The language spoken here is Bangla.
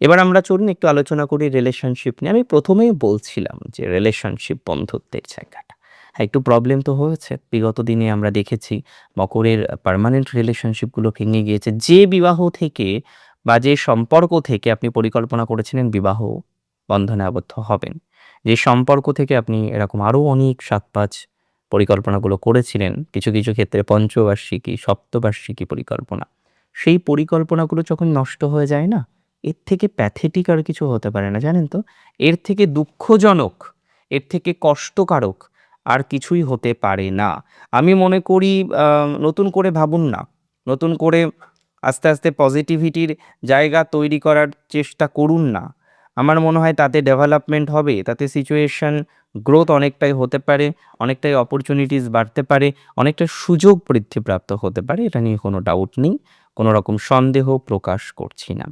এবার আমরা চলুন একটু আলোচনা করি রিলেশনশিপ নিয়ে। আমি ১ম এই বলছিলাম যে রিলেশনশিপ বন্ধুত্বের জায়গাটা। হ্যাঁ, একটু প্রবলেম তো হয়েছে। বিগত দিনে আমরা দেখেছি মকরের পার্মানেন্ট রিলেশনশিপ গুলো ভেঙে গিয়েছে। যে বিবাহ থেকে বা যে সম্পর্ক থেকে আপনি পরিকল্পনা করেছিলেন বিবাহ বন্ধনে আবদ্ধ হবেন। যে সম্পর্ক থেকে আপনি এরকম আরো অনেক ৭-৫ পরিকল্পনাগুলো করেছিলেন। কিছু, কিছু ক্ষেত্রে পঞ্চবার্ষিকী, সপ্তবার্ষিকী পরিকল্পনা। সেই পরিকল্পনাগুলো যখন নষ্ট হয়ে যায় না, এর থেকে প্যাথেটিক আর কিছু হতে পারে না, জানেন তো? এর থেকে দুঃখজনক, এর থেকে কষ্টকারক আর কিছুই হতে পারে না। আমি মনে করি আ নতুন করে ভাবুন না। নতুন করে আস্তে, আস্তে পজিটিভিটির জায়গা তৈরি করার চেষ্টা করুন না। আমার মনে হয় তাতে ডেভেলপমেন্ট হবে, তাতে সিচুয়েশন গ্রোথ অনেকটাই হতে পারে, অনেকটাই অপরচুনিটিস বাড়তে পারে, অনেকটা সুযোগ বৃদ্ধিপ্রাপ্ত হতে পারে। এটা নিয়ে কোনো ডাউট নেই। কোনো রকম সন্দেহ প্রকাশ করছি না।